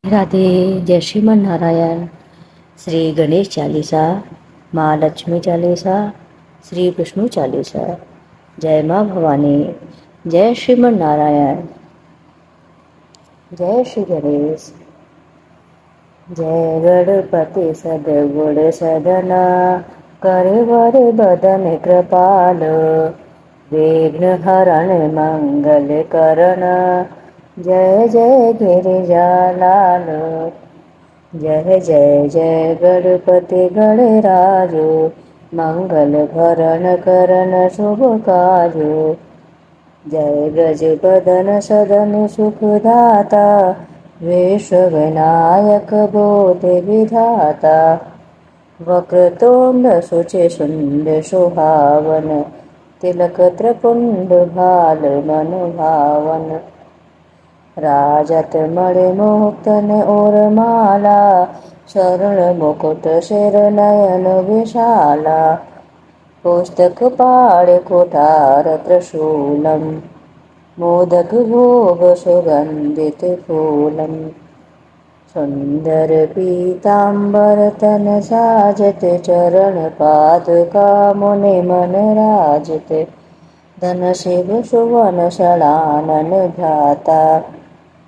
राधे। जय श्रीमन नारायण। श्री गणेश चालीसा, माँ लक्ष्मी चालीसा, श्री विष्णु चालीसा। जय माँ भवानी। जय श्रीमन नारायण। जय श्री गणेश। जय गणपति सद्गुण सदना, करे वर बदन कृपाल, विघ्न हरण मंगल करण, जय जय गिरिजालाल। जय जय जय गणपति गणराजो, मंगल भरण करन शुभ काजो। जय गज बदन सदन सुखदाता, विश्व विनायक बोधि विधाता। वक्रतुंड सुचि सुंदर सुहावन, तिलक त्रिपुंड भाल मन भावन। राजत मणि मुक्तन और माला, शरण मुकुट सिर नयन विशाला। पुस्तक पाड़ कुठार त्रिशूलम, मोदक भोग सुगंधित फूलम। सुंदर पीतांबर तन साजत, चरण पादुका मुनि मन राजत। धन शिव सुवन षडानन ध्याता,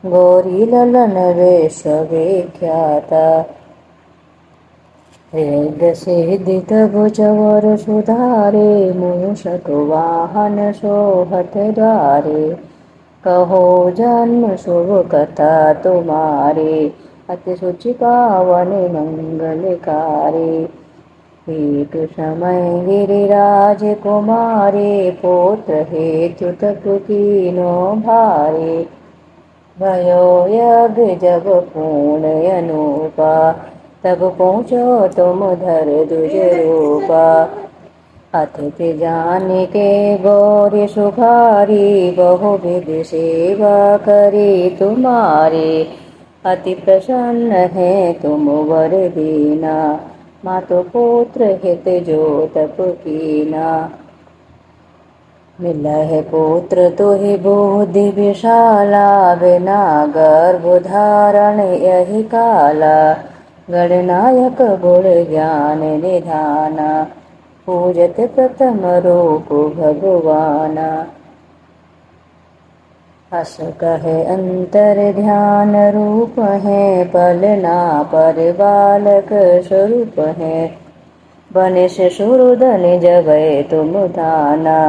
गौरी ललन वेश विख्याता। वेद सिद्धि तब चवर सुधारे, मूषक वाहन सोहत द्वारे। कहो जन्म शुभ कथा तुम्हारे, अति सुचि पावन मंगलकारी। एक समय गिरिराज कुमारे, पुत्र हेतु तप कीनो भारे। भयो यज्ञ जब पूर्ण अनुपा, तब पहुँचो तुम धर दुज रूपा। अतिथि जान के गौरी सुखारी, बहु विधि सेवा करी तुम्हारी। अति प्रसन्न है तुम वर दीना, मातु पुत्र हित जो तप कीना। मिलहि पुत्र तुहि बुद्धि विशाला, बिना गर्भ धारण यही काला। गणनायक गुण ज्ञान निधाना, पूजत प्रथम रूप भगवाना। हस कहे अंतर ध्यान रूप है, पलना पर बालक स्वरूप है। बने से सुरधन जगै तुम दाना,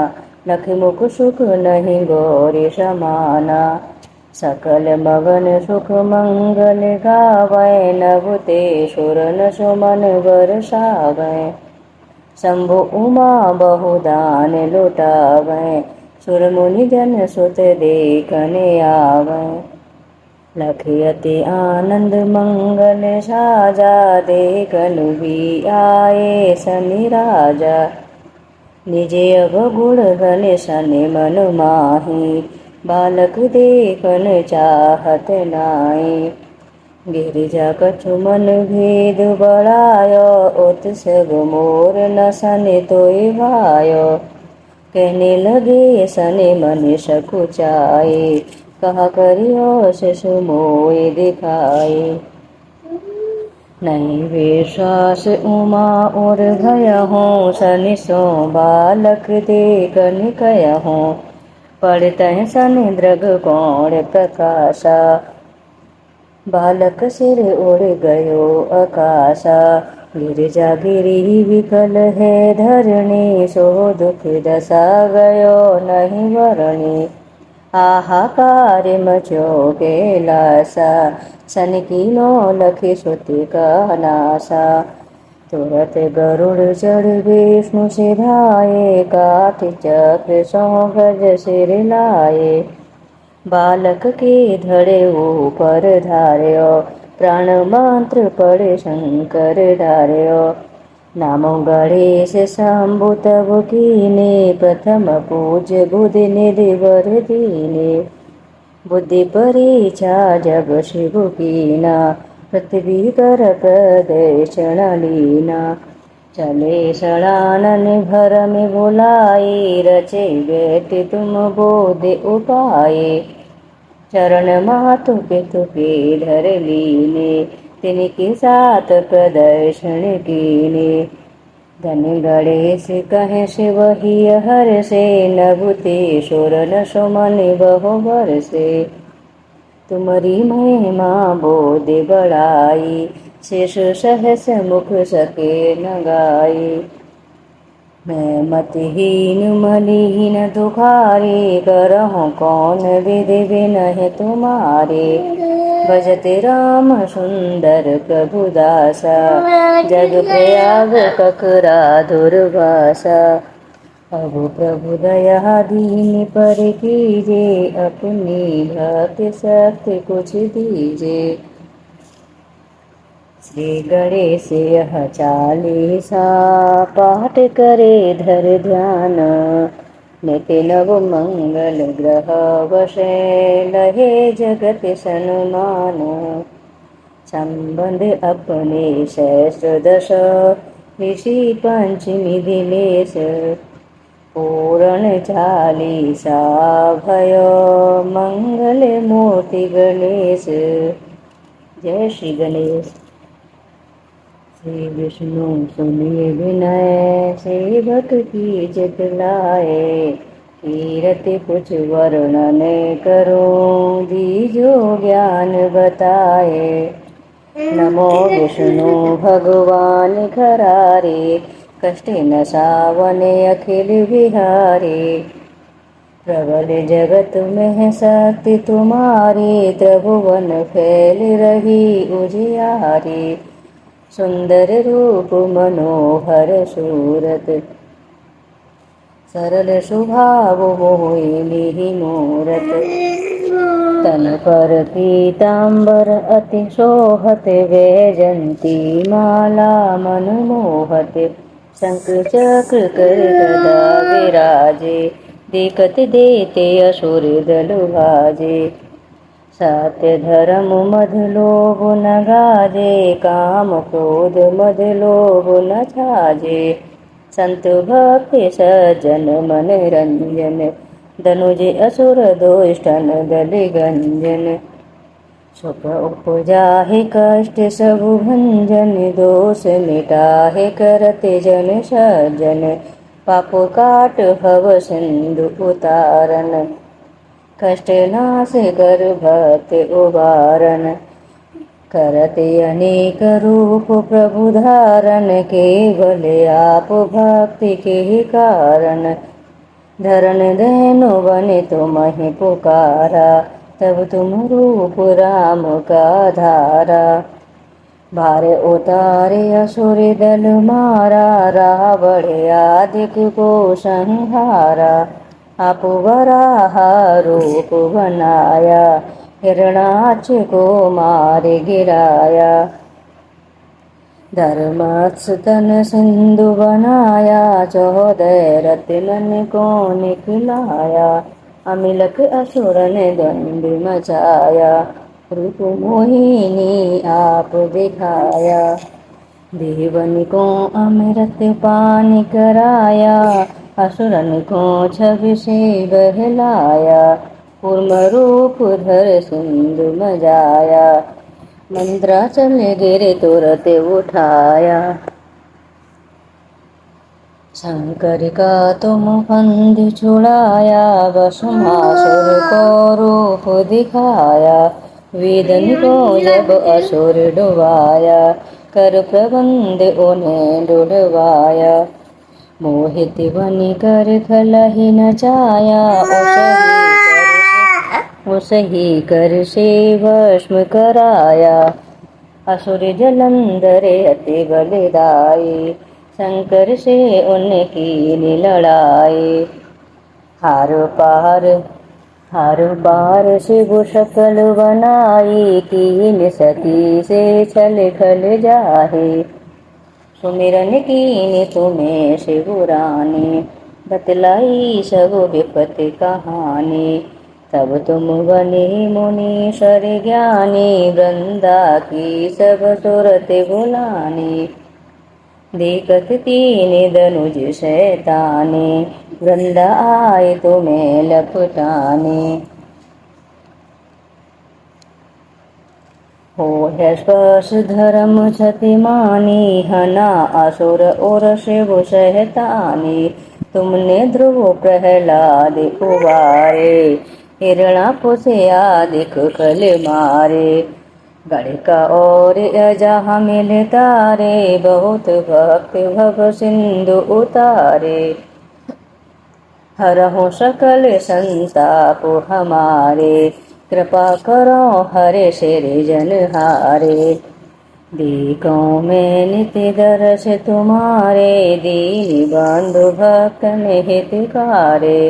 नख मुख सुख नहीं गौरी समाना। सकल मगन सुख मंगल गावै, नभते सुर न सुमन बरसावै। शंभु उमा बहुदान लुटावै, सुर मुनि जन सुत देखने आवै। लखि अति आनंद मंगल साजा, देखनु भी आए सनि राजा। निजे अवगुण गण सनि मन माही, बालक देखन चाहत नाई। गिरिजा कछु मन भेद बढ़ायो, उत्सव मोर न सनि तोय भायो। कहने लगे सनि मन सकुचाए, कहा करियो शिशु मोय दिखाए। नहीं विश्वास उमा और भयहूँ, सनि सो बालक देखन कहूँ। पढ़तहि सनि दृग कोण प्रकाशा, बालक सिर उड़ गयो आकाशा। गिरिजा गिरी विकल है धरणी, सो दुख दशा गयो नहीं वरणी। हाहाकार मचो कैलासा, सनि कीनो लखि सुति का नासा। तुरत गरुड़ चढ़ विष्णु सिधाए, काठि चक्र सौ गज सिर लाए। बालक के धड़े ऊपर धार्यो, प्राण मंत्र पड़े शंकर धार्यो। नामो गणेश शंभु तब कीने, प्रथम पूज्य बुद्धि निधि वर दीने। बुद्धि परीक्षा जब शिव कीना, पृथ्वी कर प्रदक्षिण लीना। चले षडानन भरम भुलाए, रचे व्यक्ति तुम बोधि उपाये। चरण मातु पितु के धर लीने, तिनके साथ प्रदर्शन कीने। धन गणेश कहे शिवहि हर से, नभुते सुर न सुमन बहु बरसे। तुम्हारी महिमा बोध बड़ाई, शेष सहस मुख सके न गाई। मैं मतिहीन मलिहीन दुखारी, करहूँ कौन विधि विनह तुम्हारे। भजते राम सुंदर प्रभु दासा, जग प्रयाग ककरा दुर्वासा। अब प्रभु दया दीन पर कीजे, अपनी भक्ति शक्ति कुछ दीजे। श्री गणेश यह चालीसा, पाठ करे धर ध्यान। नित्य नव मंगल ग्रह वशे, लहे जगत सन्मान। संबंध अपने सहस्र दश, ऋषि पंचमी दिनेश। पूर्ण चालीसा भयो, मंगल मूर्ति गणेश। जय श्री गणेश। श्री विष्णु सुनिए विनय, सेवक की जित लाए। कीरति कुछ वर्णन करो, दीजो ज्ञान बताए। नमो विष्णु भगवान खरारे, कष्ट न सावने अखिल विहारे। प्रबल जगत में शक्ति तुम्हारी, त्रिभुवन फैल रही उजियारी। सुंदर रूप मनोहर सूरत, सरल स्वभाव मोहिनी मूरत। तन पर पीतांबर अति शोभत, वैजंती माला मन मोहत। शंख चक्र कर गदा विराजे, देखत देते असुर दल भाजे। सत्य धर्म मध लोभ न गाजे, काम क्रोध मध लोभ न छाजे। संत भक्त सज्जन मन रंजन, धनुज असुर दुष्टन दल गंजन। सुख उपजाहि कष्ट सब भंजन, दोष मिटाहि करते जन सज्जन। पाप काट भव सिंधु उतारन, कष्ट नाश कर भक्त उबारन। करते अनेक रूप प्रभु धारण, केवल आप भक्ति के कारण। धरण धैनु बने तुम्हें पुकारा, तब तुम रूप राम का धारा। भार उतारे असुर दल मारा, रावण आदिक को संहारा। आप वराह रूप बनाया, हिरणाक्ष को मार गिराया। धर्मस्तन सिंधु बनाया, 14 रत्नन को निकलाया। अमिलक असुर ने दंड मचाया, रूप मोहिनी आप दिखाया। देवन को अमृत पान कराया, असुरन को छवि से बहलाया। कूर्म रूप धर सिंधु मजाया, मंद्राचल गिरे तुरत उठाया। शंकर का तुम फंद छुड़ाया, भस्मासुर को रूप दिखाया। वेदन को जब असुर डुबाया, कर प्रबंध उन्हें डुडवाया। मोहित बन कर खलहि नचाया, उसही कर से भस्म कराया। असुर जलंधर अति बलदाई, शंकर से उनकी लड़ाई। हार पार शिव शकल बनाई, कीन सती से छल खल जाहे। सुमिरन कीन तुम्हें शिवरानी, बतलाई सब विपत्ति कहानी। तब तुम बने मुनीश्वर ज्ञानी, वृंदा की सब सुरत बुलानी। देखत तीन धनुज शैताने, वृंदा आए तुम्हें लपटाने। हो है स्पर्श धर्म क्षति मानी, हना असुर और शिव सहतानी। तुमने ध्रुव प्रहलाद उबारे, हिरणापुसे आदिक खल मारे। गणिका और अजह मिल तारे, बहुत भक्त भव सिंधु उतारे। हरहु सकल संताप हमारे, कृपा करो हरे सिर जनहारे। देखो मैं नित्य दर्श तुम्हारे, दीन बंधु भक्त हितकारे।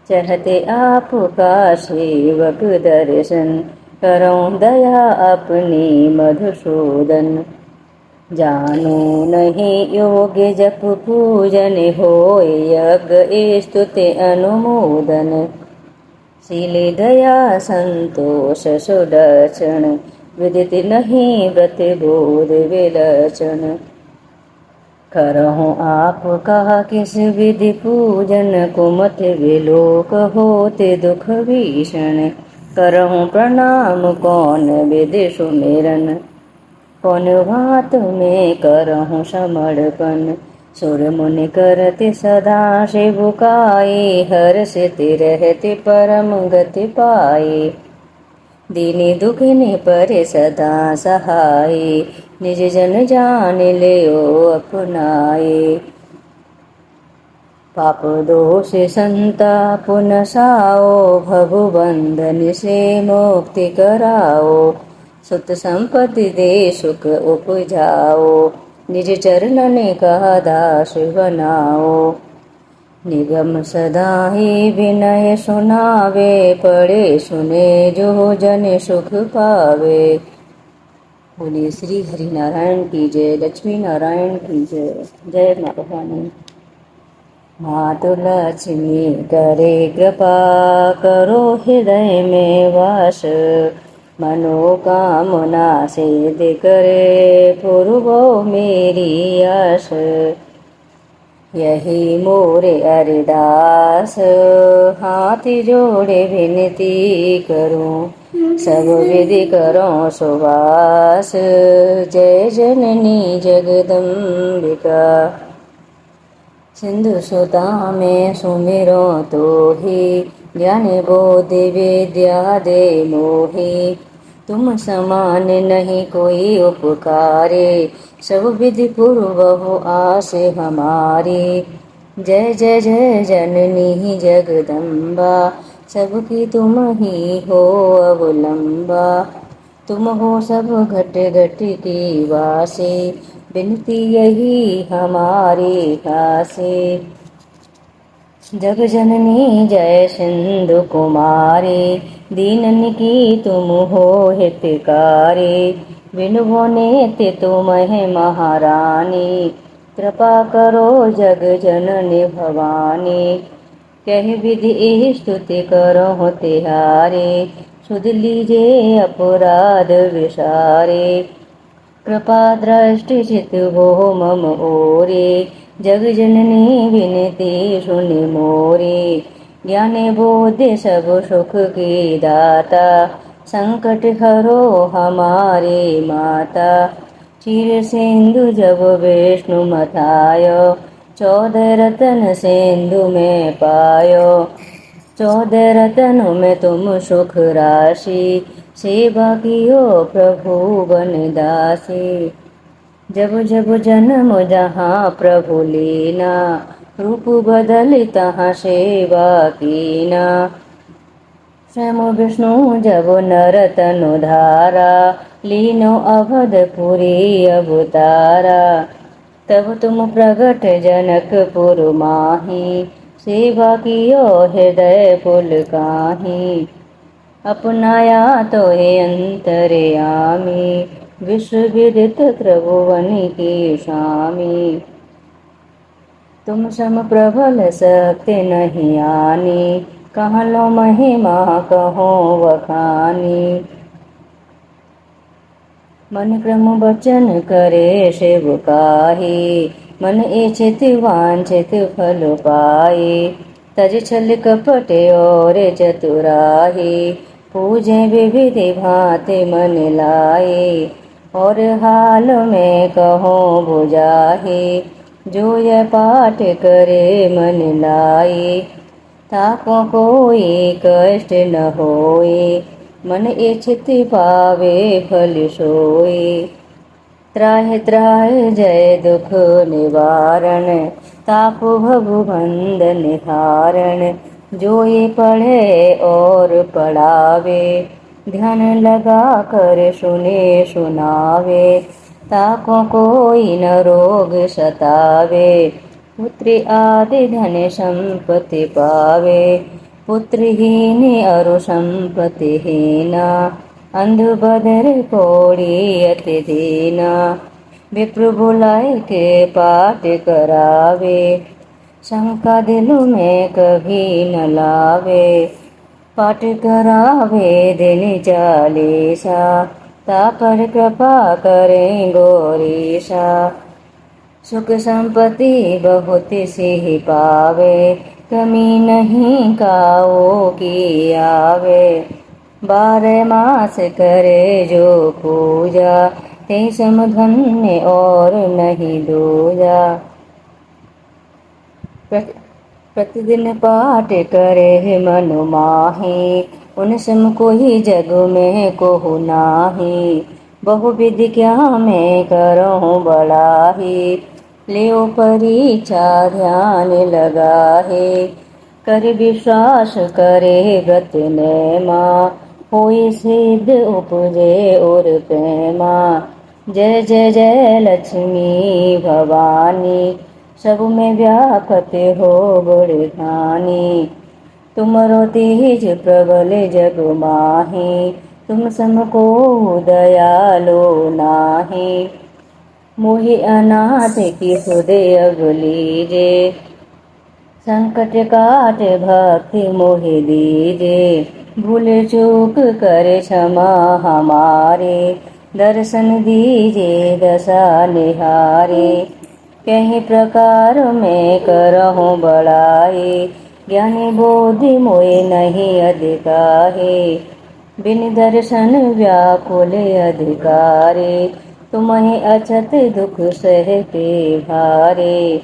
चाहते आपका सेवक दर्शन, करो दया अपनी मधुसूदन। जानो नहीं योग्य जप पूजन, होय यज्ञ स्तुति अनुमोदन। शील दया संतोष सुदर्शन, विदित नहीं व्रत बोध विलक्षण। करहूँ आप कहा किस विधि पूजन, कुमत विलोक होते दुख भीषण। करहूँ प्रणाम कौन विधि सुमिरन, कौन भात में करहूँ समर्पण। सुर मुनि करते सदा शिवुकाई, हर्षित रहते परम गति पाए। दीनी दुखिनी परे सदा सहाय, निज जन जान लियो अपनाए। पाप दोष संताप नसाओ, भव बंधन से मुक्ति कराओ। सुत संपत्ति दे सुख उपजाओ, निज चरणन का दास बनाओ। निगम सदा ही विनय सुनावे, पढ़े सुने जो जन सुख पावे। बोलिए श्री हरि नारायण की जय, लक्ष्मी नारायण की जय। जय माँ भवानी। मातु लक्ष्मी करे कृपा, करो हृदय में वास। मनोकामना सिद्ध करे, पूर्वो मेरी आस। यही मोरे अरदास, हाथ जोड़े विनती करूं। सब विधि करो सुवास, जय जननी जगदम्बिका। सिंधु सुता में सुमिरो तो ही, ज्ञान बोधि विद्या दे मोही। तुम समान नहीं कोई उपकारे, सब विधि पूर्वहु आस हमारी। जय जय जय जननी जगदम्बा, सबकी तुम ही हो अवलंबा। तुम हो सब घट घट की वासी, विनती यही हमारी खासी। जग जननी जय सिंधु कुमारी, दीनन की तुम हो हितकारी। विनुबो नेत्य तुम है महारानी, कृपा करो जग जननी भवानी। कह विधि स्तुति करो तिहारे, सुध लीजे अपराध विसारे। कृपा दृष्टि चित हो मम ओरे, जग जननी विनती सुनि मोरे। ज्ञान बोधि सब सुख की दाता, संकट हरो हमारे माता। क्षीर सिंधु जब विष्णु मथायो, 14 रतन सिंधु में पायो। 14 रतन में तुम सुख राशि, सेवा कियो प्रभु बन दासी। जब जब जन्म जहाँ प्रभु लीना, रूप बदल तहाँ सेवा कीना। स्वयं विष्णु जब नर तनु धारा, लीनो अवधपुरी अवतारा। तब तुम प्रगट जनकपुर माही, सेवा कियो हृदय पुलकाही। अपनाया तो हे अंतर्यामी, विश्व विदित त्रिभुवन की स्वामी। तुम सम प्रबल शक्ति नहीं आनी, कहाँ लो महिमा कहो वखानी। मन क्रम वचन करे शिव काही, मन इच्छित वांछित फल पाए। तज छल कपट और चतुराही, पूजे विविध भांति मन लाए, और हाल में कहो बुझाहे। जो यह पाठ करे मन लाए, ताको कोई कष्ट न होए। मन इच्छित पावे फल सोए। त्राहि त्राहि जय दुख निवारण, तापु भगु बंधन हारण। जो ये पढ़े और पढ़ावे, ध्यान लगा कर सुने सुनावे। ताको कोई न रोग सतावे, पुत्र आदि धन संपत्ति पावे। पुत्रहीन अरु संपत्ति हीना, अंध बदर कोड़ी अति दीना। विप्र बुलाए के पाठ करावे, शंका दिल में कभी न लावे। पाठ करावे दिन चालीसा, तापर कृपा करें गौरीसा। सुख संपत्ति बहुत सी पावे, कमी नहीं काओ की आवे। 12 मास करे जो पूजा, ते सम धन्य और नहीं दूजा। प्रतिदिन पाठ करे मन माही, उन सम कोई जग में कोहु नाही। बहु विधि क्या मैं करहूँ बड़ाही, लियो परीक्षा ध्यान लगाहे। कर विश्वास करे व्रत नेमा, होई सिद्ध उपजे और प्रेमा। जय जय जय लक्ष्मी भवानी, सब में व्यापत हो बड़धानी। तुमरो तेज प्रबल जग माही, तुम सम को दयालो नाही। मोहि अनाथ की हृदय अगलीजे, संकट काट भक्ति मोहि दीजे। भूल चूक कर क्षमा हमारे, दर्शन दीजे दशा निहारे। कहीं प्रकार में करहूँ बड़ाई, ज्ञानी बोधि मोय नहीं अधिकाहे। बिन दर्शन व्याकुल अधिकारे, तुम्हें अछत दुख सह के भारे।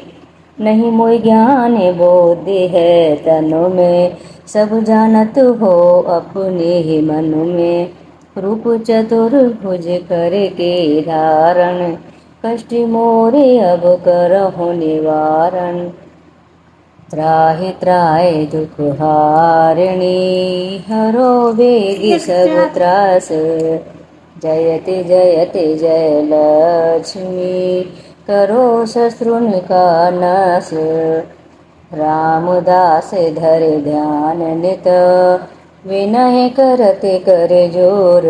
नहीं मोय ज्ञान बोधि है तनु में, सब जानत हो अपने ही मन में। रूप चतुर्भुज करके धारण, कष्ट मोरे अब करहु निवारण। त्राहि त्राहि दुख हारिणी, हरो बेगी सब त्रास। जयति जयति जय लक्ष्मी, करो शत्रुन का नाश। रामदास धर ध्यान नित, विनय करते कर जोर।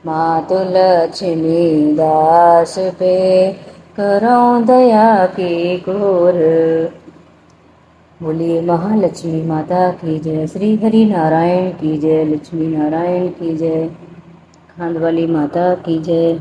मातु लक्ष्मी दास पे, करो दया की कोर। बोलिए महालक्ष्मी माता की जय। श्री हरि नारायण की जय। लक्ष्मी नारायण की जय। खांड वाली माता की जय।